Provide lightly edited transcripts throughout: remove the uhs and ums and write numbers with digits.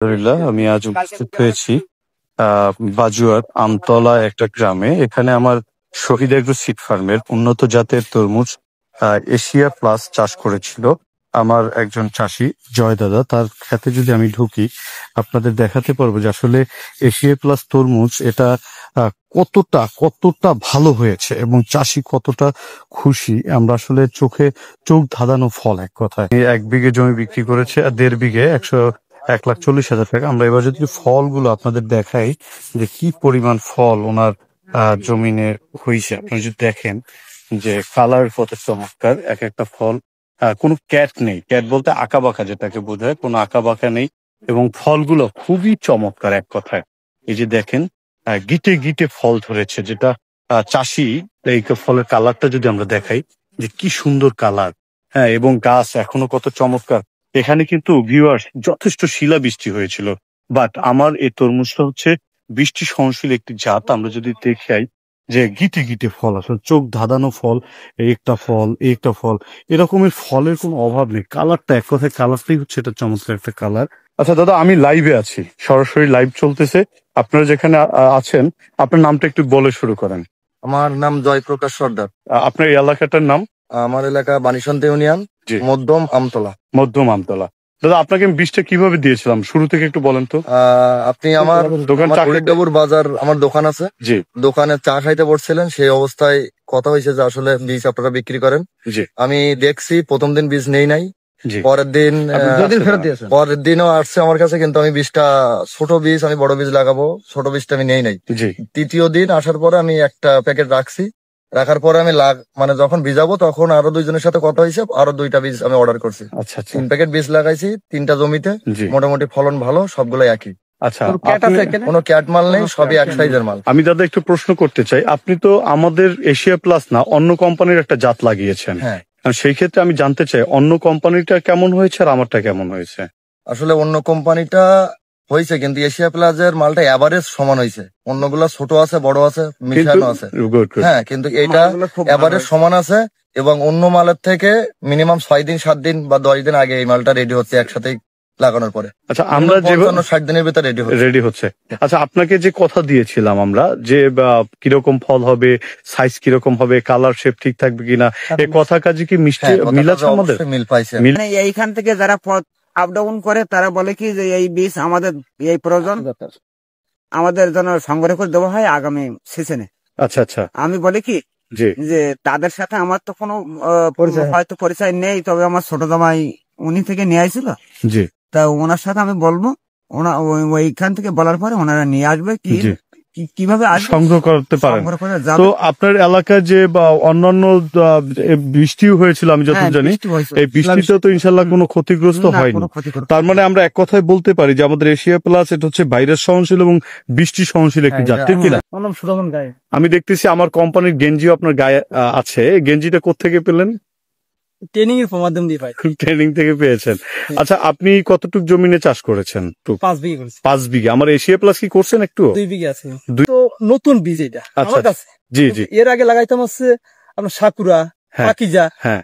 আলহামদুলিল্লাহ, আমি আজ উপস্থিত হয়েছি বাজুয়ার আমতলা একটা গ্রামে। এখানে আমার শহীদ এগ্রো সিড ফার্মের উন্নত জাতের তরমুজ এশিয়া প্লাস চাষ করেছিল আমার একজন চাষি জয় দাদা। তার ক্ষেতে যদি আমি ঢুকি, আপনাদের দেখাতে পারবো যে আসলে এশিয়া প্লাস তরমুজ এটা কতটা কতটা ভালো হয়েছে এবং চাষি কতটা খুশি। আমরা আসলে চোখ ধাঁধানো ফল, এক কথায়। 1 বিঘে জমি বিক্রি করেছে আর 1.5 বিঘে 1,40,000 টাকা। আমরা এবার যদি ফলগুলো আপনাদের দেখাই যে কি পরিমাণ ফল ওনার জমিনে হয়েছে, আপনারা যদি দেখেন যে কালার কত চমৎকার। এক একটা ফল, কোনো ক্যাট নেই, ক্যাট বলতে আঁকা বাঁকা যেটাকে বোঝায়, কোনো আঁকা বাঁকা নেই এবং ফলগুলো খুবই চমৎকার এক কথায়। এই যে দেখেন গিটে গিটে ফল ধরেছে, যেটা চাষি এই ফলের কালারটা যদি আমরা দেখাই যে কি সুন্দর কালার। হ্যাঁ, এবং গাছ এখনো কত চমৎকার। এখানে কিন্তু ভিউয়ার্স যথেষ্ট শিলাবৃষ্টি হয়েছিল, বাট আমার এই তরমুজটা হচ্ছে বৃষ্টি সহনশীল একটি জাত। আমরা যদি দেখাই যে গিটে গিটে ফল, আসলে চোখ ধাঁধানো ফল, একটা ফল এরকমের ফলের কোনো অভাব নেই। কালারটা, এক কথায় কালারটাই হচ্ছে এটা চমৎকার একটা কালার। আচ্ছা দাদা, আমি লাইভে আছি, সরাসরি লাইভ চলতেছে। আপনারা যেখানে আছেন, আপনার নামটা একটু বলে শুরু করেন। আমার নাম জয়প্রকাশ সর্দার। আপনার এই এলাকাটার নাম? আমার এলাকা বানিশান্ত ইউনিয়ন, মধ্যম আমতলা। মধ্যম আমতলা। দাদা, আপনাকে আমি বীজটা কিভাবে দিয়েছিলাম শুরু থেকে একটু বলেন তো। আপনি আমার দোকান ফরিদপুর বাজার, আমার দোকান আছে, জি, দোকানে চা খাইতে বসছিলেন, সেই অবস্থায় কথা হয়েছে যে আসলে বীজ আপনারা বিক্রি করেন। জি, আমি দেখছি প্রথম দিন বীজ নেই নাই, জি, পরের দিনও আসছে আমার কাছে, কিন্তু আমি বীজটা ছোট বীজ, আমি বড় বীজ লাগাবো, ছোট বীজটা আমি নেই নাই। জি। তৃতীয় দিন আসার পরে আমি একটা প্যাকেট রাখছি, রাখার পরে আমি মানে যখন ভিজাবো তখন আরো দুইজনের সাথে কথা হয়েছে, আরো 2টা বীজ আমি অর্ডার করছি। আচ্ছা, আচ্ছা। 3 প্যাকেট বীজ লাগাইছি 3টা জমিতে, জি। মোটামুটি ফলন ভালো, সবগুলাই একই। আচ্ছা, কোনো ক্যাট মাল নেই, সবই এক সাইজের মাল। আমি দাদা একটু প্রশ্ন করতে চাই, আপনি তো আমাদের এশিয়া প্লাস না অন্য কোম্পানির একটা জাত লাগিয়েছেন। হ্যাঁ, সেই ক্ষেত্রে আমি জানতে চাই অন্য কোম্পানিটা কেমন হয়েছে আর আমারটা কেমন হয়েছে। আসলে অন্য কোম্পানিটা হয়েছে, কিন্তু এশিয়া প্লাজের মালটা এভারেজ সমান হয়েছে। অন্যগুলা ছোট আছে, বড় আছে, মিশানো আছে। হ্যাঁ, কিন্তু এটা এভারেজ সমান আছে এবং অন্য মালের থেকে মিনিমাম 6 দিন 7 দিন বা 10 দিন আগে এই মালটা রেডি হচ্ছে একসাথে লাগানোর পরে। আচ্ছা, আমরা যে 60 দিনের ভিতরে রেডি হচ্ছে। আচ্ছা, আপনাকে যে কথা দিয়েছিলাম আমরা যে কিরকম ফল হবে, সাইজ কিরকম হবে, কালার শেপ ঠিক থাকবে কিনা, এই কথা কাজে কি মিষ্টি মিল আছে? আমাদের মিল পাইছে। এইখান থেকে যারা আপ ডাউন করে তারা বলে কি যে এই বীজ আমাদের এই প্রয়োজন, আমাদের জন্য সংগ্রহ করে দেওয়া হয় আগামী সিজনে। আচ্ছা, আচ্ছা। আমি বলি কি যে তাদের সাথে আমার তো কোনো হয়তো পরিচয় নেই, তবে আমার ছোট জামাই উনি থেকে নিয়ে আসছিল, জি, তা ওনার সাথে আমি বলবো, ওইখান থেকে বলার পরে ওনারা নিয়ে আসবে কিভাবে সংগ্রহ করতে পারেন। তো আপনার এলাকায় যে বা অন্যান্য বৃষ্টিও হয়েছিল আমি যতদূর জানি, এই বৃষ্টিতে তো ইনশাল্লাহ কোনো ক্ষতিগ্রস্ত হয়নি। তার মানে আমরা এক কথায় বলতে পারি যে আমাদের এশিয়া প্লাস এটা হচ্ছে ভাইরাস সহনশীল এবং বৃষ্টি সহনশীল একটি জাত, ঠিক কিনা? আমি দেখতেছি আমার কোম্পানির গেঞ্জিও আপনার গায়ে আছে। গেঞ্জিটা কোত্থেকে পেলেন? ট্রেনিং এর মাধ্যম দিয়ে পাই। ট্রেনিং থেকে পেয়েছেন। আচ্ছা, আপনি কতটুক জমিনে চাষ করেছেন? 5 বিঘা করেছি। 5 বিঘা। আমার এশিয়া প্লাস কি করছেন একটু? 2 বিঘা আছে। তো নতুন বীজ এটা আমার কাছে। জি, জি। এর আগে লাগাইতাম হচ্ছে আপনার সাকুরা, পাকিজা। হ্যাঁ,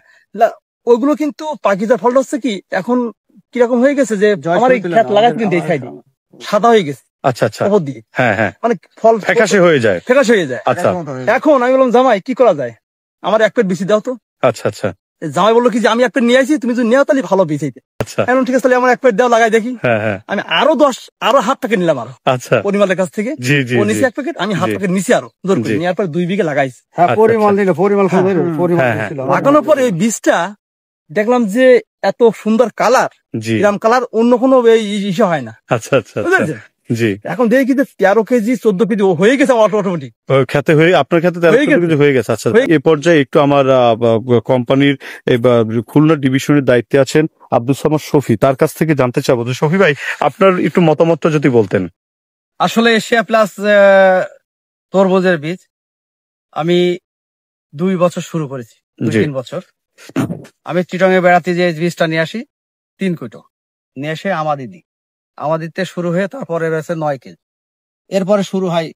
ওইগুলো কিন্তু পাকিজা ফলটা হচ্ছে কি এখন কিরকম হয়ে গেছে যে আমার এই ক্ষেত লাগাইতে কিন্তু এই সাইডে সাদা হয়ে গেছে। আচ্ছা, আচ্ছা। হ্যাঁ, হ্যাঁ, মানে ফল ফ্যাকাশে হয়ে যায়। আচ্ছা, এখন আমি বললাম জামাই কি করা যায়, আমার এক প্লেট বেশি দাও তো। আচ্ছা, আচ্ছা। জামাই বললো কি যে আমি এক প্লেট নিয়ে আসি, তুমি যদি নেও তাহলে ভালো বীজ হইতে। আচ্ছা, এখন ঠিক আছে, তাহলে আমার এক প্লেট দাও, লাগাই দেখি। হ্যাঁ। আমি আরো হাফ প্যাকেট নিলাম আরো। আচ্ছা, পরিমালের কাছ থেকে জি, জি, ও নিচে এক প্যাকেট, আমি হাফ প্যাকেট নিচে আরো জোর করে নেওয়ার পর 2 বিঘা লাগাইছি। লাগানোর পরে এই বীজটা দেখলাম যে এত সুন্দর কালার, এরকম কালার অন্য কোনো ইসে হয় না। আচ্ছা, আচ্ছা, জি। এখন দেখি কিন্তু 13 কেজি 14 কেজি হয়ে গেছে অটোমেটিক খেতে হয়ে, আপনার খেতে 13 কেজি হয়ে গেছে। আচ্ছা, এই পর্যায়ে একটু আমার কোম্পানির খুলনা ডিভিশনের দায়িত্বে আছেন আব্দুল সামাদ শফি, তার কাছ থেকে জানতে চাবো যে শফি ভাই আপনার একটু মতামতটা যদি বলতেন। আসলে এশিয়া প্লাস তরমুজের বীজ আমি 2 বছর শুরু করেছি, 2-3 বছর। আমি চিটং এ বেড়াতে যে বীজটা নিয়ে আসি 3 কুইটো নিয়ে এসে আমাদিতে শুরু হয়ে তারপরে রয়েছে 9 কেজি। এরপরে শুরু হয়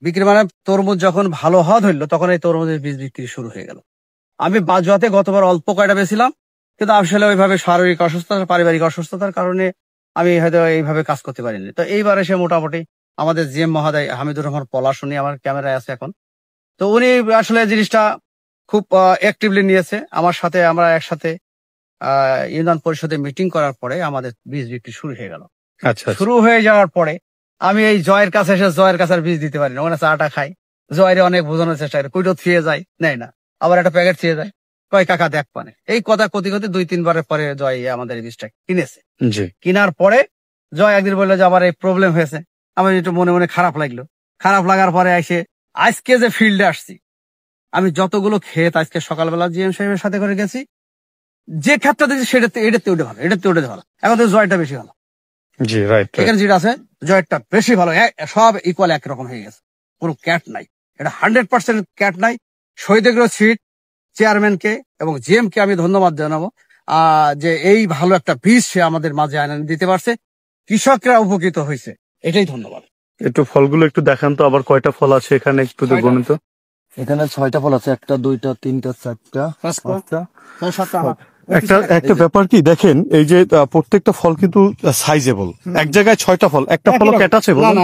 বিক্রি মানে তরমুজ যখন ভালো হওয়া ধরলো তখন এই তরমুজের বীজ বিক্রি শুরু হয়ে গেল। আমি বাজুয়াতে গতবার অল্প কয়টা বেছিলাম, কিন্তু আসলে ওইভাবে শারীরিক অসুস্থতা, পারিবারিক অসুস্থতার কারণে আমি হয়তো এইভাবে কাজ করতে পারিনি। তো এইবার এসে মোটামুটি আমাদের জিএম মহোদয় হামিদুর রহমান পলাশ, উনি আমার ক্যামেরায় আছে এখন। তো উনি আসলে জিনিসটা খুব অ্যাক্টিভলি নিয়েছে আমার সাথে। আমরা একসাথে ইউনিয়ন পরিষদে মিটিং করার পরে আমাদের বীজ বিক্রি শুরু হয়ে গেল। আচ্ছা শুরু হয়ে যাওয়ার পরে আমি এই জয়ের কাছে এসে জয়ের কাছে আর বীজ দিতে পারি না। ওখানে চাটা খাই, জয়ের অনেক বোঝানোর চেষ্টা করে, কুইটো থিয়ে যায়, নেয় না, আবার একটা প্যাকেট থিয়ে যায়, কয় কাকা দেখ পানে। এই কথা কথি কথি 2-3 বারের পরে জয় আমাদের এই বীজটা কিনেছে। জি কেনার পরে জয় একদিন বললো যে আমার এই প্রবলেম হয়েছে। আমার একটু মনে মনে খারাপ লাগলো। খারাপ লাগার পরে এসে আজকে যে ফিল্ডে আসছি, আমি যতগুলো ক্ষেত আজকে সকালবেলা জিএম সাহেবের সাথে করে গেছি, যে ক্ষেতটা দেখছি সেটাতে এটাতে ওটা ভালো, এটাতে ওটা ভালো। এখন তো জয়টা বেশি ভালো। জি রাইট এখানে যেটা আছে জয়টা বেশি ভালো, সব ইকুয়াল একরকম হয়ে গেছে, কোনো ক্যাট নাই। এটা 100% ক্যাট নাই। শহীদ এগ্রো সিড চেয়ারম্যানকে এবং জিএম কে আমি ধন্যবাদ জানাবো যে এই ভালো একটা বীজ সে আমাদের মাঝে আনে দিতে পারছে, কৃষকরা উপকৃত হয়েছে, এটাই ধন্যবাদ। একটু ফলগুলো একটু দেখান তো, আবার কয়টা ফল আছে এখানে একটু গণিত। এখানে 6টা ফল আছে, 1টা 2টা 3টা 4টা 5টা। একটা ব্যাপার কি দেখেন, এই যে প্রত্যেকটা ফল কিন্তু সাইজেবল। এক জায়গায় 6টা ফল, একটা ফল ক্যাট আছে বলুন?